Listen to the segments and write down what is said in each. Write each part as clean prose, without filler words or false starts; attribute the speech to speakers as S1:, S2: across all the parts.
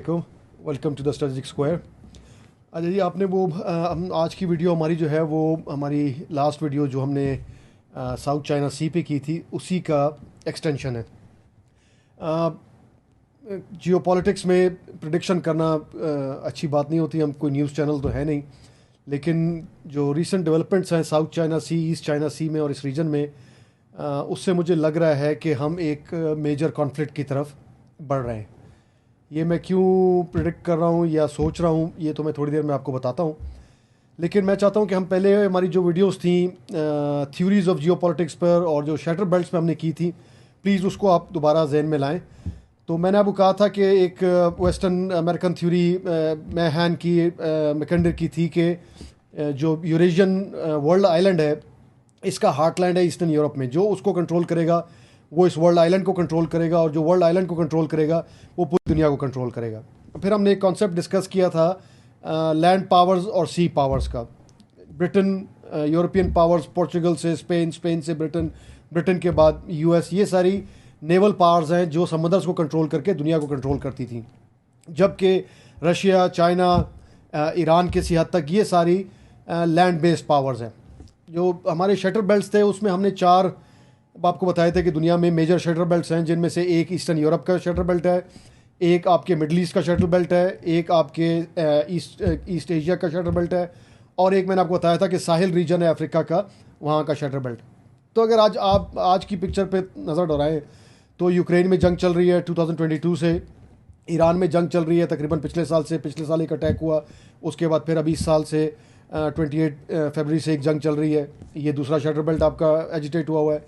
S1: वालेकुम, welcome to the strategic square. अच्छा जी, आपने वो आज की वीडियो हमारी जो है वो हमारी लास्ट वीडियो जो हमने साउथ चाइना सी पे की थी उसी का एक्सटेंशन है। जियोपॉलिटिक्स में प्रिडिक्शन करना अच्छी बात नहीं होती, हम कोई न्यूज़ चैनल तो है नहीं, लेकिन जो रीसेंट डेवलपमेंट्स हैं साउथ चाइना सी, ईस्ट चाइना सी में और इस रीजन में, उससे मुझे लग रहा है कि हम एक मेजर कॉन्फ्लिक्ट की तरफ बढ़ रहे हैं। ये मैं क्यों प्रिडिक्ट कर रहा हूँ या सोच रहा हूँ ये तो मैं थोड़ी देर में आपको बताता हूँ, लेकिन मैं चाहता हूँ कि हम पहले हमारी जो वीडियोस थी थ्योरीज ऑफ जियोपॉलिटिक्स पर और जो शैटर बेल्ट्स पे हमने की थी, प्लीज़ उसको आप दोबारा जहन में लाएं। तो मैंने आपको कहा था कि एक वेस्टर्न अमेरिकन थ्योरी मैहान की मैकेंडर की थी कि जो यूरेशियन वर्ल्ड आइलैंड है इसका हार्टलैंड है ईस्टर्न यूरोप में, जो उसको कंट्रोल करेगा वो इस वर्ल्ड आइलैंड को कंट्रोल करेगा, और जो वर्ल्ड आइलैंड को कंट्रोल करेगा वो पूरी दुनिया को कंट्रोल करेगा। फिर हमने एक कॉन्सेप्ट डिस्कस किया था लैंड पावर्स और सी पावर्स का। ब्रिटेन, यूरोपियन पावर्स, पोर्चुगल से स्पेन, स्पेन से ब्रिटेन, ब्रिटेन के बाद यूएस, ये सारी नेवल पावर्स हैं जो समंदर को कंट्रोल करके दुनिया को कंट्रोल करती थी। जबकि रशिया, चाइना, ईरान किसी हद तक ये सारी लैंड बेस्ड पावर्स हैं। जो हमारे शटर बेल्ट्स थे उसमें हमने चार आपको बताए थे कि दुनिया में मेजर शटर बेल्ट्स हैं, जिनमें से एक ईस्टर्न यूरोप का शटर बेल्ट है, एक आपके मिडल ईस्ट का शटर बेल्ट है, एक आपके ईस्ट एशिया का शटर बेल्ट है, और एक मैंने आपको बताया था कि साहिल रीजन है अफ्रीका का, वहाँ का शटर बेल्ट। तो अगर आज की पिक्चर पे नज़र दोहराएं तो यूक्रेन में जंग चल रही है 2022 से, ईरान में जंग चल रही है तकरीबन पिछले साल एक अटैक हुआ, उसके बाद फिर अभी इस साल से 28 फरवरी से एक जंग चल रही है। ये दूसरा शटर बेल्ट आपका एजिटेट हुआ है।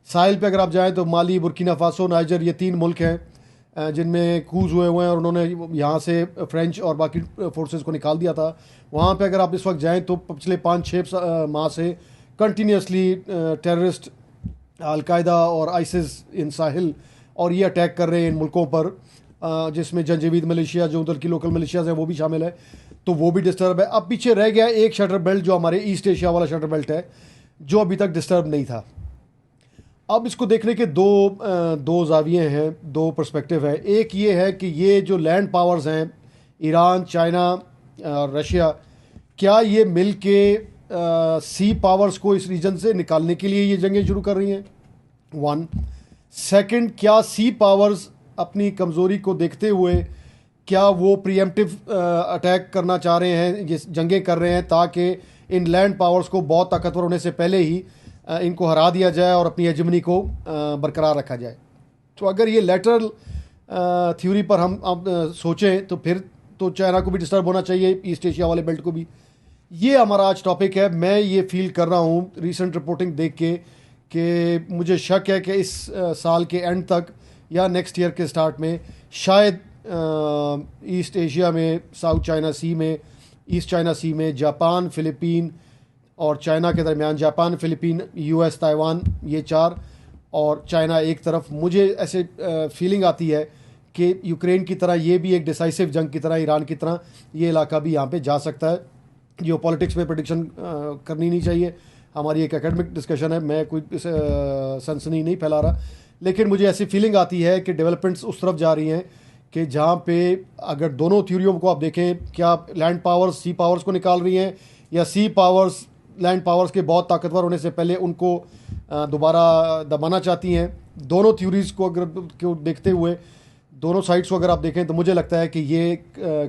S1: साहिल पे अगर आप जाएं तो माली, बुर्किना फासो, नाइजर, ये तीन मुल्क हैं जिनमें कूज हुए हैं और उन्होंने यहाँ से फ्रेंच और बाकी फोर्सेस को निकाल दिया था। वहाँ पे अगर आप इस वक्त जाएं तो पिछले 5-6 माह से कंटिन्यूसली टेररिस्ट अलकायदा और आइसिस इन साहिल और ये अटैक कर रहे हैं इन मुल्कों पर, जिसमें जंजीवीद मलेशिया, जो उधर की लोकल मलेशियाज हैं वो भी शामिल है, तो वो भी डिस्टर्ब है। अब पीछे रह गया एक शटर बेल्ट जो हमारे ईस्ट एशिया वाला शटर बेल्ट है, जो अभी तक डिस्टर्ब नहीं था। अब इसको देखने के दो जाविये हैं, दो पर्सपेक्टिव है। एक ये है कि ये जो लैंड पावर्स हैं ईरान, चाइना, रशिया, क्या ये मिल के सी पावर्स को इस रीजन से निकालने के लिए ये जंगें शुरू कर रही हैं? वन। सेकंड, क्या सी पावर्स अपनी कमज़ोरी को देखते हुए क्या वो प्रीएम्प्टिव अटैक करना चाह रहे हैं, ये जंगें कर रहे हैं ताकि इन लैंड पावर्स को बहुत ताकतवर होने से पहले ही इनको हरा दिया जाए और अपनी हेजेमनी को बरकरार रखा जाए? तो अगर ये लेटरल थ्योरी पर हम अब सोचें तो फिर तो चाइना को भी डिस्टर्ब होना चाहिए, ईस्ट एशिया वाले बेल्ट को भी। ये हमारा आज टॉपिक है। मैं ये फील कर रहा हूँ रिसेंट रिपोर्टिंग देख के कि मुझे शक है कि इस साल के एंड तक या नेक्स्ट ईयर के स्टार्ट में शायद ईस्ट एशिया में, साउथ चाइना सी में, ईस्ट चाइना सी में जापान, फिलीपीन और चाइना के दरमियान, जापान, फिलीपीन, यूएस, ताइवान, ये चार और चाइना एक तरफ, मुझे ऐसे फीलिंग आती है कि यूक्रेन की तरह ये भी एक डिसाइसिव जंग की तरह, ईरान की तरह ये इलाका भी यहाँ पे जा सकता है। जियोपॉलिटिक्स में प्रेडिक्शन करनी नहीं चाहिए, हमारी एक एकेडमिक डिस्कशन है, मैं कोई सनसनी नहीं फैला रहा, लेकिन मुझे ऐसी फीलिंग आती है कि डेवलपमेंट्स उस तरफ जा रही हैं कि जहाँ पे अगर दोनों थ्योरियों को आप देखें, क्या लैंड पावर्स सी पावर्स को निकाल रही हैं या सी पावर्स लैंड पावर्स के बहुत ताकतवर होने से पहले उनको दोबारा दबाना चाहती हैं। दोनों थ्योरीज़ को अगर देखते हुए, दोनों साइड्स को अगर आप देखें तो मुझे लगता है कि ये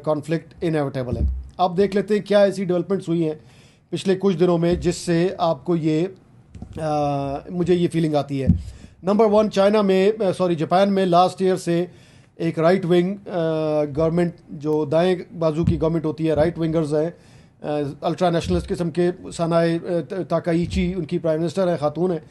S1: कॉन्फ्लिक्ट इनएविटेबल है। अब देख लेते हैं क्या ऐसी डेवलपमेंट्स हुई हैं पिछले कुछ दिनों में जिससे आपको ये मुझे ये फीलिंग आती है। नंबर वन, जापान में लास्ट ईयर से एक राइट विंग गवर्नमेंट, जो दाएं बाजू की गवर्नमेंट होती है, राइट विंगर्स हैं, अल्ट्रा नेशनलिस्ट किस्म के, सनाए ताकाइची उनकी प्राइम मिनिस्टर है, खातून है,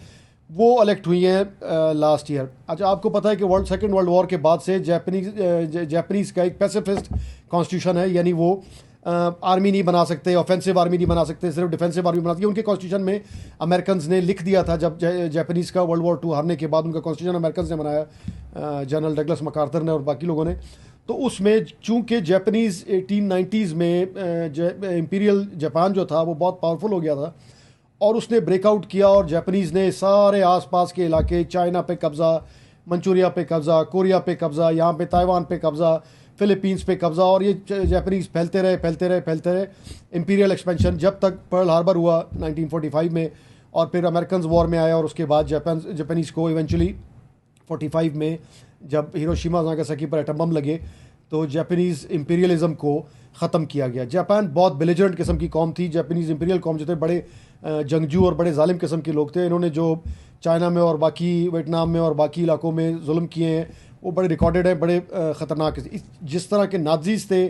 S1: वो इलेक्ट हुई हैं लास्ट ईयर। अच्छा, आपको पता है कि सेकेंड वर्ल्ड वॉर के बाद से जापानीज़ का एक पैसिफिस्ट कॉन्स्टिट्यूशन है, यानी वो आर्मी नहीं बना सकते, ऑफेंसिव आर्मी नहीं बना सकते, सिर्फ डिफेंसिव आर्मी बना सकते। उनके कॉन्स्टिट्यूशन में अमेरिकन ने लिख दिया था, जब जापानीज़ का वर्ल्ड वॉर 2 हारने के बाद उनका कॉन्स्टिट्यूशन अमेरिकन ने बनाया, जनरल डगलस मकार्थर ने और बाकी लोगों ने। तो उसमें चूँकि जापानीज़ 1890s में इम्पीरियल जापान जो था वो बहुत पावरफुल हो गया था और उसने ब्रेकआउट किया, और जापानीज़ ने सारे आसपास के इलाके, चाइना पे कब्ज़ा, मंचूरिया पे कब्ज़ा, कोरिया पे कब्ज़ा, यहाँ पे ताइवान पे कब्ज़ा, फ़िलीपींस पे कब्ज़ा, और ये जापानीज़ फैलते रहे इंपीरियल एक्सपेंशन, जब तक पर्ल हार्बर हुआ 1945 में, और फिर अमेरिकन वॉर में आया, और उसके बाद जापानीज़ को इवेंचुअली 45 में जब हिरोशिमा नागासाकी पर एटम बम लगे तो जापानीज़ इंपीरियलिज़म को ख़त्म किया गया। जापान बहुत बेलिजरेंट किस्म की कौम थी। जापानीज़ इंपीरियल कौम जो थे बड़े जंगजू और बड़े जालिम किस्म के लोग थे। इन्होंने जो चाइना में और बाकी वियतनाम में और बाकी इलाकों में जुल्म किए हैं वो बड़े रिकॉर्डेड हैं, बड़े ख़तरनाक। जिस तरह के नाज़ीज़ थे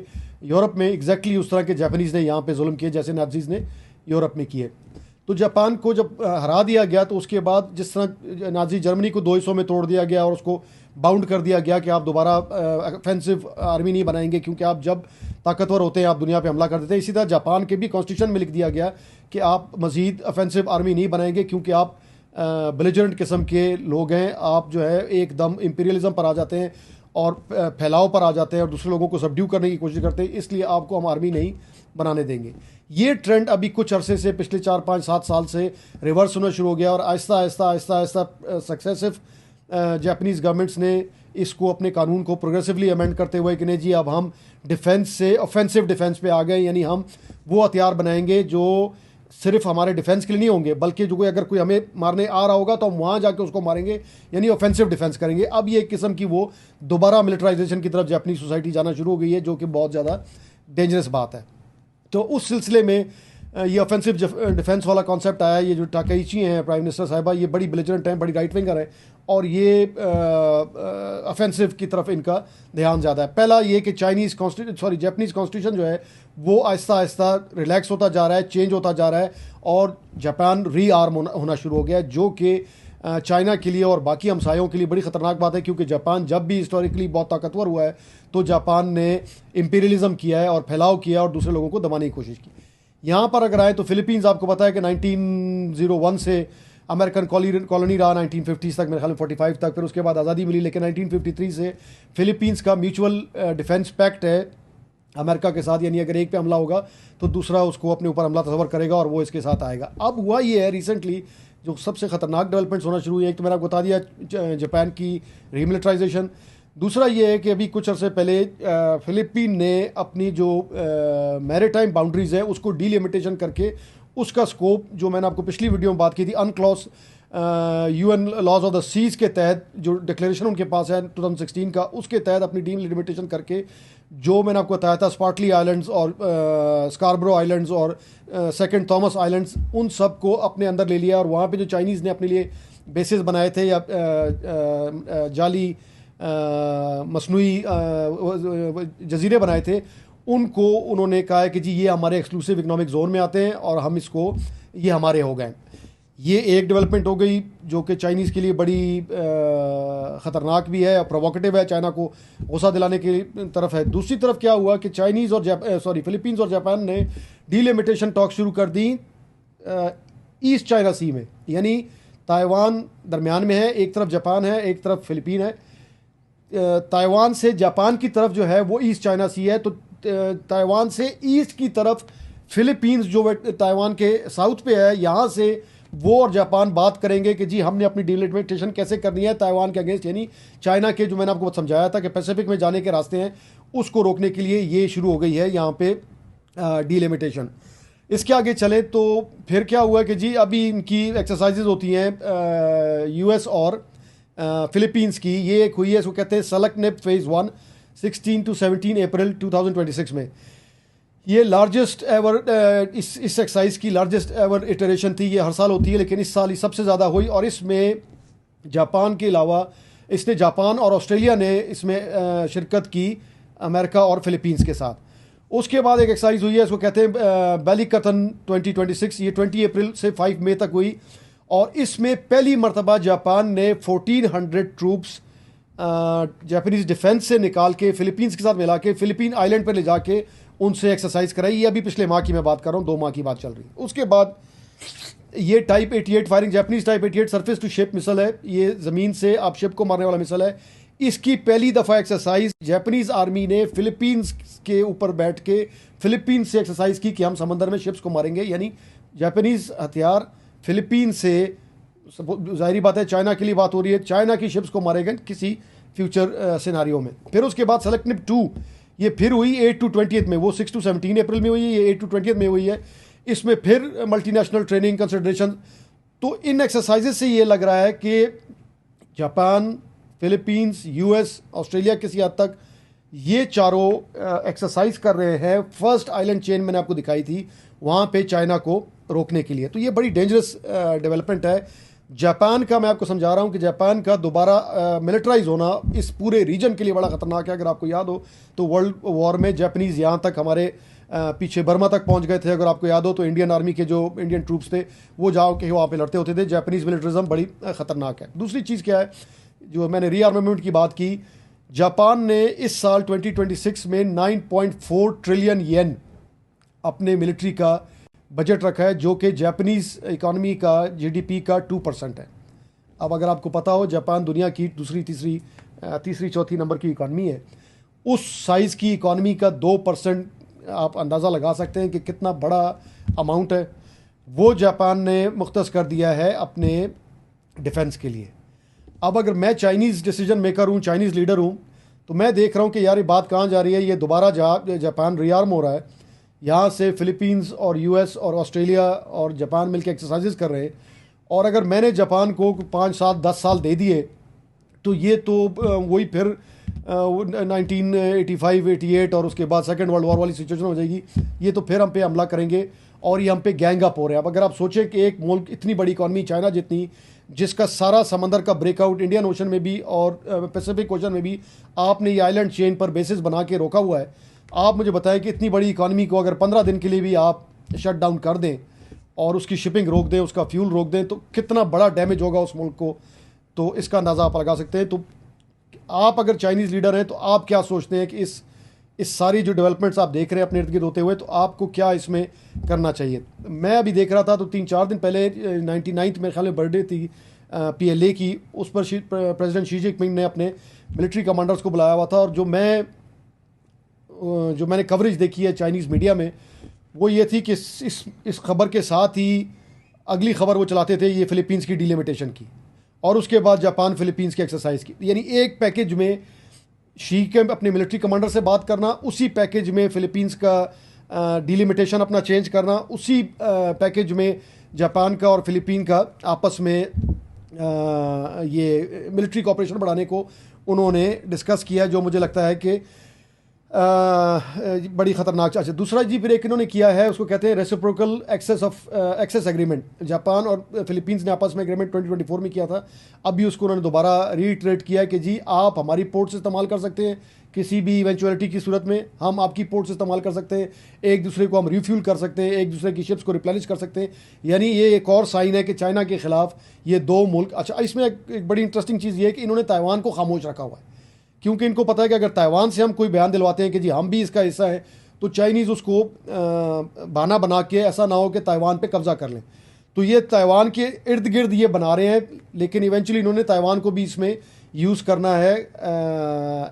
S1: यूरोप में, एग्जैक्टली उस तरह के जापानीज़ ने यहाँ पे जुल्म किए जैसे नाज़ीज़ ने यूरोप में किए। तो जापान को जब हरा दिया गया तो उसके बाद जिस तरह नाज़ी जर्मनी को दो हिस्सों में तोड़ दिया गया और उसको बाउंड कर दिया गया कि आप दोबारा ऑफेंसिव आर्मी नहीं बनाएंगे, क्योंकि आप जब ताकतवर होते हैं आप दुनिया पे हमला कर देते हैं। इसी तरह जापान के भी कॉन्स्टिट्यूशन में लिख दिया गया कि आप मज़ीद ऑफेंसिव आर्मी नहीं बनाएंगे, क्योंकि आप बेलिजरेंट किस्म के लोग हैं, आप जो है एकदम इंपीरियलिज्म पर आ जाते हैं और फैलाव पर आ जाते हैं और दूसरे लोगों को सबड्यू करने की कोशिश करते हैं, इसलिए आपको हम आर्मी नहीं बनाने देंगे। ये ट्रेंड अभी कुछ अरसे से, पिछले 4-5-7 साल से रिवर्स होना शुरू हो गया, और Aahista Aahista successive Japanese governments ने इसको अपने कानून को प्रोग्रेसिवली अमेंड करते हुए कि नहीं जी अब हम डिफेंस से ऑफेंसिव डिफेंस पे आ गए, यानी हम वो हथियार बनाएंगे जो सिर्फ हमारे डिफेंस के लिए नहीं होंगे, बल्कि जो कोई अगर कोई हमें मारने आ रहा होगा तो हम वहाँ जाके उसको मारेंगे, यानी ऑफेंसिव डिफेंस करेंगे। अब ये एक किस्म की वो दोबारा मिलिटराइजेशन की तरफ जापानी सोसाइटी जाना शुरू हो गई है, जो कि बहुत ज़्यादा डेंजरस बात है। तो उस सिलसिले में ये ऑफेंसिव डिफेंस वाला कॉन्सेप्ट आया। ये जो टाकाइची हैं प्राइम मिनिस्टर साहिबा, ये बड़ी बेलिजरेंट हैं, बड़ी राइट विंगर है, और ये ऑफेंसिव की तरफ इनका ध्यान ज़्यादा है। पहला ये कि जापानीज़ कॉन्स्टिट्यूशन जो है वो आहिस्ता आहिस्ता रिलैक्स होता जा रहा है, चेंज होता जा रहा है, और जापान रीआर्म होना शुरू हो गया है, जो कि चाइना के लिए और बाकी हमसायों के लिए बड़ी ख़तरनाक बात है, क्योंकि जापान जब भी हिस्टोरिकली बहुत ताकतवर हुआ है तो जापान ने इंपीरियलिज्म किया है और फैलाव किया और दूसरे लोगों को दबाने की कोशिश की। यहाँ पर अगर आए तो फ़िलीपींस आपको पता है कि 1901 से अमेरिकन कॉलोनी रहा 1950 तक, मेरे ख्याल में 45 तक, फिर उसके बाद आज़ादी मिली, लेकिन 1953 से फ़िलीपींस का म्यूचुअल डिफेंस पैक्ट है अमेरिका के साथ, यानी अगर एक पे हमला होगा तो दूसरा उसको अपने ऊपर हमला तस्वर करेगा और वो इसके साथ आएगा। अब हुआ ये है रिसेंटली जो सबसे ख़तरनाक डेवलपमेंट्स होना शुरू हुई है। एक तो मैंने आपको बता दिया जापान की रीमिलिटराइजेशन, दूसरा ये है कि अभी कुछ अर्से पहले फ़िलीपीन ने अपनी जो मैरीटाइम बाउंड्रीज़ है उसको डीलिमिटेशन करके उसका स्कोप, जो मैंने आपको पिछली वीडियो में बात की थी, UNCLOS UN laws of the seas के तहत जो डिक्लेरेशन उनके पास है 2016 का, उसके तहत अपनी डीलिमिटेशन करके जो मैंने आपको बताया था स्पार्टली आइलैंड्स और स्कारब्रो आइलैंड्स और सेकंड थॉमस आइलैंड्स, उन सब को अपने अंदर ले लिया, और वहाँ पे जो चाइनीज़ ने अपने लिए बेसिस बनाए थे या जाली मसनूई जजीरे बनाए थे, उनको उन्होंने कहा है कि जी ये हमारे एक्सक्लूसिव इकोनॉमिक जोन में आते हैं और हम इसको, ये हमारे हो गए। ये एक डेवलपमेंट हो गई जो कि चाइनीज़ के लिए बड़ी ख़तरनाक भी है, प्रोवोकेटिव है, चाइना को गुस्सा दिलाने की तरफ है। दूसरी तरफ क्या हुआ कि चाइनीज़ और फ़िलीपींस और जापान ने डीलिमिटेशन टॉक शुरू कर दी ईस्ट चाइना सी में, यानी ताइवान दरमियान में है, एक तरफ जापान है, एक तरफ फ़िलीपीन है। ताइवान से जापान की तरफ जो है वो ईस्ट चाइना सी है, तो ताइवान से ईस्ट की तरफ फ़िलीपींस जो ताइवान के साउथ पे है, यहाँ से वो और जापान बात करेंगे कि जी हमने अपनी डीलिमिटेशन कैसे करनी है ताइवान के अगेंस्ट, यानी चाइना के जो मैंने आपको समझाया था कि पैसिफिक में जाने के रास्ते हैं उसको रोकने के लिए ये शुरू हो गई है यहाँ पे डीलिमिटेशन। इसके आगे चले तो फिर क्या हुआ कि जी अभी इनकी एक्सरसाइजेज होती हैं US और फ़िलीपींस की। ये एक हुई है, इसको कहते हैं सलकनेप फेज़ 1 16 to 17 अप्रैल 2026 में। ये लार्जेस्ट एवर इस एक्सरसाइज की लार्जेस्ट एवर इटरेशन थी। ये हर साल होती है लेकिन इस साल ही सबसे ज़्यादा हुई, और इसमें जापान के अलावा इसने जापान और ऑस्ट्रेलिया ने इसमें शिरकत की, अमेरिका और फ़िलीपींस के साथ। उसके बाद एक एक्सरसाइज हुई है, इसको कहते हैं बैलिकथन 2026। ये 20 अप्रैल से 5 मई तक हुई, और इसमें पहली मरतबा जापान ने 1400 ट्रूप्स जापानीज़ डिफेंस से निकाल के फ़िलीपींस के साथ मिला के फ़िलीपीन आइलैंड पर ले जाके उनसे एक्सरसाइज कराई। ये अभी पिछले माह की मैं बात कर रहा हूँ, 2 माह की बात चल रही है। उसके बाद ये type 88 firing, Japanese type 88 surface to ship missile है, ये ज़मीन से आप शिप को मारने वाला मिसल है। इसकी पहली दफ़ा एक्सरसाइज जापानीज़ आर्मी ने फ़िलीपींस के ऊपर बैठ के फ़िलीपींस से एक्सरसाइज की कि हम समंदर में शिप्स को मारेंगे, यानी जापानीज़ हथियार फ़िलीपींस से, ज़ाहिरी बात है चाइना के लिए बात हो रही है, चाइना की शिप्स को मारेंगे किसी फ्यूचर सिनारियो में। फिर उसके बाद सेलेक्टिव 2 ये फिर हुई 8 to 20 में, वो 6 to 17 अप्रैल में हुई है, ये 8 to 20 में हुई है। इसमें फिर मल्टीनेशनल ट्रेनिंग कंसिडरेशन। तो इन एक्सरसाइजेज से ये लग रहा है कि जापान, फिलीपींस, यूएस, ऑस्ट्रेलिया किसी हद तक ये चारों एक्सरसाइज कर रहे हैं फर्स्ट आइलैंड चेन मैंने आपको दिखाई थी वहाँ पे चाइना को रोकने के लिए। तो ये बड़ी डेंजरस डेवलपमेंट है। जापान का मैं आपको समझा रहा हूँ कि जापान का दोबारा मिलिटराइज होना इस पूरे रीजन के लिए बड़ा ख़तरनाक है। अगर आपको याद हो तो वर्ल्ड वॉर में जापानीज़ यहाँ तक हमारे पीछे बर्मा तक पहुँच गए थे। अगर आपको याद हो तो इंडियन आर्मी के जो इंडियन ट्रूप्स थे वो जाओ के वहाँ पे लड़ते होते थे। जापानीज़ मिलिटरिज्म बड़ी ख़तरनाक है। दूसरी चीज़ क्या है, जो मैंने रीआर्मामेंट की बात की, जापान ने इस साल 2026 में 9.4 ट्रिलियन येन अपने मिलिट्री का बजट रखा है, जो कि जापानीज़ इकॉनमी का जीडीपी का 2% है। अब अगर आपको पता हो जापान दुनिया की दूसरी तीसरी चौथी नंबर की इकॉनमी है, उस साइज़ की इकॉनमी का 2% आप अंदाज़ा लगा सकते हैं कि कितना बड़ा अमाउंट है। वो जापान ने मुख्तस कर दिया है अपने डिफेंस के लिए। अब अगर मैं चाइनीज़ डिसीजन मेकर हूँ, चाइनीज़ लीडर हूँ, तो मैं देख रहा हूँ कि यार ये बात कहाँ जा रही है। ये दोबारा जापान रीआर्म हो रहा है। यहाँ से फिलीपींस और यूएस और ऑस्ट्रेलिया और जापान मिलकर एक्सरसाइजेज कर रहे हैं। और अगर मैंने जापान को 5, 7, 10 साल दे दिए तो ये तो वही फिर 1985, 88 और उसके बाद सेकेंड वर्ल्ड वॉर वाली सिचुएशन हो जाएगी। ये तो फिर हम पे हमला करेंगे और ये हम पे गैंग अप हो रहे हैं। अब अगर आप सोचें कि एक मुल्क इतनी बड़ी इकॉनमी चाइना जितनी, जिसका सारा समंदर का ब्रेकआउट इंडियन ओशन में भी और पैसिफिक ओशन में भी आपने ये आइलैंड चेन पर बेसिस बना के रोका हुआ है। आप मुझे बताएं कि इतनी बड़ी इकॉनमी को अगर 15 दिन के लिए भी आप शट डाउन कर दें और उसकी शिपिंग रोक दें, उसका फ्यूल रोक दें, तो कितना बड़ा डैमेज होगा उस मुल्क को। तो इसका अंदाज़ा आप लगा सकते हैं। तो आप अगर चाइनीज़ लीडर हैं तो आप क्या सोचते हैं कि इस सारी जो डेवलपमेंट्स आप देख रहे हैं अपने इर्द गिर्द होते हुए, तो आपको क्या इसमें करना चाहिए। मैं अभी देख रहा था तो 3-4 दिन पहले 99th मेरे ख्याल में बर्थडे थी PLA की, उस पर प्रेसिडेंट शी जिनपिंग ने अपने मिलिट्री कमांडर्स को बुलाया हुआ था। और जो मैंने कवरेज देखी है चाइनीज़ मीडिया में, वो ये थी कि इस खबर के साथ ही अगली खबर वो चलाते थे ये फ़िलीपींस की डिलिमिटेशन की, और उसके बाद जापान फ़िलीपींस की एक्सरसाइज की। यानी एक पैकेज में शी के अपने मिलिट्री कमांडर से बात करना, उसी पैकेज में फ़िलीपींस का डिलिमिटेशन अपना चेंज करना, उसी पैकेज में जापान का और फ़िलीपीन का आपस में ये मिलिट्री कोऑपरेशन बढ़ाने को उन्होंने डिस्कस किया, जो मुझे लगता है कि बड़ी ख़तरनाक। अच्छा, दूसरा जी फिर एक इन्होंने किया है, उसको कहते हैं रेसिप्रोकल एक्सेस एग्रीमेंट। जापान और फिलीपींस ने आपस में एग्रीमेंट 2024 में किया था। अभी उसको उन्होंने दोबारा रीइटरेट किया कि जी आप हमारी पोर्ट्स इस्तेमाल कर सकते हैं, किसी भी इवेंचुअलिटी की सूरत में हम आपकी पोर्ट्स इस्तेमाल कर सकते हैं, एक दूसरे को हम रिफ्यूल कर सकते हैं, एक दूसरे की शिप्स को रिप्लेनिश कर सकते हैं। यानी ये एक और साइन है कि चाइना के ख़िलाफ़ ये दो मुल्क। अच्छा, इसमें एक बड़ी इंटरेस्टिंग चीज़ ये है कि इन्होंने ताइवान को खामोश रखा हुआ है, क्योंकि इनको पता है कि अगर ताइवान से हम कोई बयान दिलवाते हैं कि जी हम भी इसका हिस्सा है, तो चाइनीज़ उसको बहाना बना के ऐसा ना हो कि ताइवान पे कब्ज़ा कर लें। तो ये ताइवान के इर्द गिर्द ये बना रहे हैं, लेकिन इवेंचुअली इन्होंने ताइवान को भी इसमें यूज़ करना है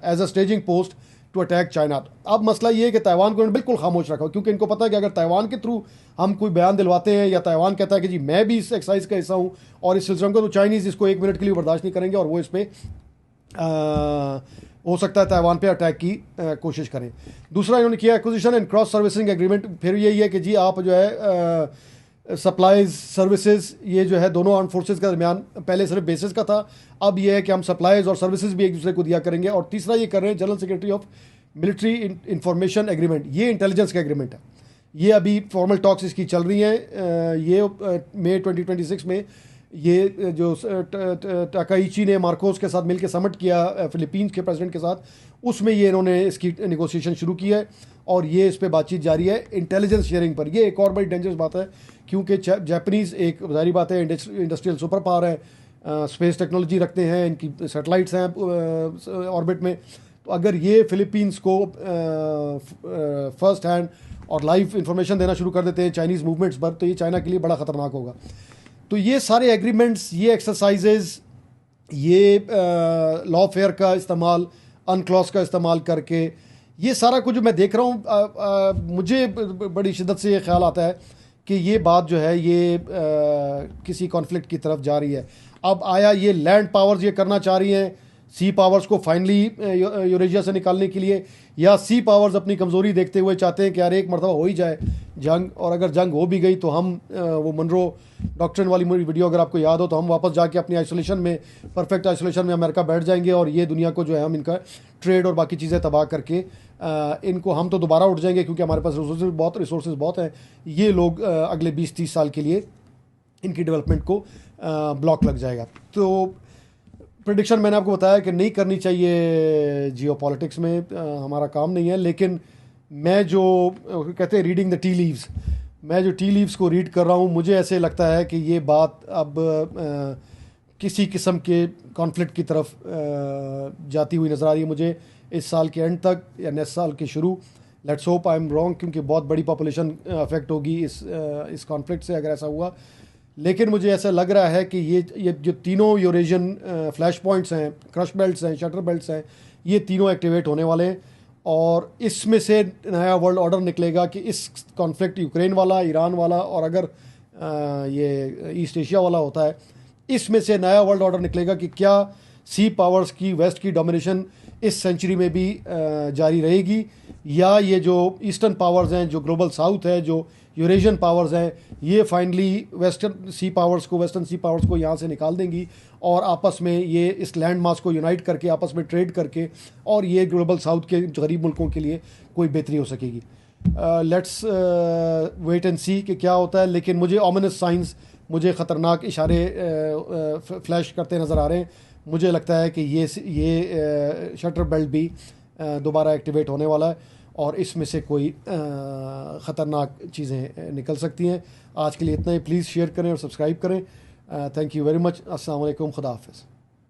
S1: as a staging post to attack China. अब मसला ये है कि ताइवान को बिल्कुल खामोश रखा, क्योंकि इनको पता है कि अगर ताइवान के थ्रू हम कोई बयान दिलवाते हैं या ताइवान कहता है कि जी मैं भी इस एक्सरसाइज का हिस्सा हूँ और इस सिलसिले में, तो चाइनीज़ इसको 1 मिनट के लिए बर्दाश्त नहीं करेंगे और वो इस पर हो सकता है ताइवान पे अटैक की कोशिश करें। दूसरा इन्होंने किया acquisition and cross servicing agreement. फिर यही है कि जी आप जो है सप्लाईज सर्विसेज, ये जो है दोनों आर्म फोर्सेज के दरमियान पहले सिर्फ बेसिस का था, अब ये है कि हम सप्लाईज और सर्विसेज भी एक दूसरे को दिया करेंगे। और तीसरा ये कर रहे हैं general secretary of military information agreement, ये इंटेलिजेंस का एग्रीमेंट है। ये अभी फॉर्मल टॉक्स इसकी चल रही हैं। ये मई 2026 में ये जो टाकाइची ने मार्कोस के साथ मिलकर समिट किया फिलीपींस के प्रेसिडेंट के साथ, उसमें ये इन्होंने इसकी नेगोशिएशन शुरू की है और ये इस पे बातचीत जारी है इंटेलिजेंस शेयरिंग पर। ये एक और बड़ी डेंजरस बात है, क्योंकि जापानीज़ एक जारी बात है इंडस्ट्रियल सुपर पावर है, स्पेस टेक्नोलॉजी रखते हैं, इनकी सैटेलाइट्स हैं ऑर्बिट में। तो अगर ये फिलीपींस को फर्स्ट हैंड और लाइव इंफॉर्मेशन देना शुरू कर देते हैं चाइनीज़ मूवमेंट्स पर, तो ये चाइना के लिए बड़ा ख़तरनाक होगा। तो ये सारे एग्रीमेंट्स, ये एक्सरसाइजेज, ये लॉफेयर का इस्तेमाल, uncLOS का इस्तेमाल करके, ये सारा कुछ जो मैं देख रहा हूँ, मुझे बड़ी शिद्दत से ये ख्याल आता है कि ये बात जो है ये किसी कॉन्फ्लिक्ट की तरफ जा रही है। अब आया ये लैंड पावर्स ये करना चाह रही हैं, सी पावर्स को फाइनली यूरेशिया से निकालने के लिए, या सी पावर्स अपनी कमज़ोरी देखते हुए चाहते हैं कि यार एक मरतबा हो ही जाए जंग, और अगर जंग हो भी गई तो हम वो मनरो डॉक्ट्रिन वाली मेरी वीडियो अगर आपको याद हो तो हम वापस जाके अपनी आइसोलेशन में, परफेक्ट आइसोलेशन में अमेरिका बैठ जाएंगे और ये दुनिया को जो है हम इनका ट्रेड और बाकी चीज़ें तबाह करके इनको हम तो दोबारा उठ जाएंगे क्योंकि हमारे पास रिसोर्सेज बहुत हैं। ये लोग अगले 20-30 साल के लिए इनकी डेवलपमेंट को ब्लॉक लग जाएगा। तो प्रेडिक्शन मैंने आपको बताया कि नहीं करनी चाहिए जियोपॉलिटिक्स में, हमारा काम नहीं है। लेकिन मैं जो कहते हैं रीडिंग द टी लीव्स, मैं जो टी लीव्स को रीड कर रहा हूँ, मुझे ऐसे लगता है कि ये बात अब किसी किस्म के कॉन्फ्लिक्ट की तरफ जाती हुई नज़र आ रही है मुझे इस साल के एंड तक या नेक्स्ट साल के शुरू। Let's hope I am wrong, क्योंकि बहुत बड़ी पॉपुलेशन अफेक्ट होगी इस कॉन्फ्लिक्ट से अगर ऐसा हुआ। लेकिन मुझे ऐसा लग रहा है कि ये जो तीनों यूरेशियन फ्लैश पॉइंट्स हैं, क्रश बेल्ट्स हैं, शटर बेल्ट्स हैं, ये तीनों एक्टिवेट होने वाले हैं और इसमें से नया वर्ल्ड ऑर्डर निकलेगा कि इस कॉन्फ्लिक्ट यूक्रेन वाला, ईरान वाला और अगर ये ईस्ट एशिया वाला होता है, इसमें से नया वर्ल्ड ऑर्डर निकलेगा कि क्या सी पावर्स की वेस्ट की डोमिनेशन इस सेंचुरी में भी जारी रहेगी, या ये जो ईस्टर्न पावर्स हैं, जो ग्लोबल साउथ है, जो यूरेशियन पावर्स हैं, ये फाइनली वेस्टर्न सी पावर्स को यहाँ से निकाल देंगी और आपस में ये इस लैंड मास को यूनाइट करके आपस में ट्रेड करके और ये ग्लोबल साउथ के गरीब मुल्कों के लिए कोई बेहतरी हो सकेगी। लेट्स वेट एंड सी कि क्या होता है। लेकिन मुझे ऑमिनस साइंस, मुझे ख़तरनाक इशारे फ्लैश करते नज़र आ रहे हैं। मुझे लगता है कि ये शटर बेल्ट भी दोबारा एक्टिवेट होने वाला है और इसमें से कोई ख़तरनाक चीज़ें निकल सकती हैं। आज के लिए इतना ही। प्लीज़ शेयर करें और सब्सक्राइब करें। Thank you very much. अस्सलाम वालेकुम, खुदा हाफ़िज़।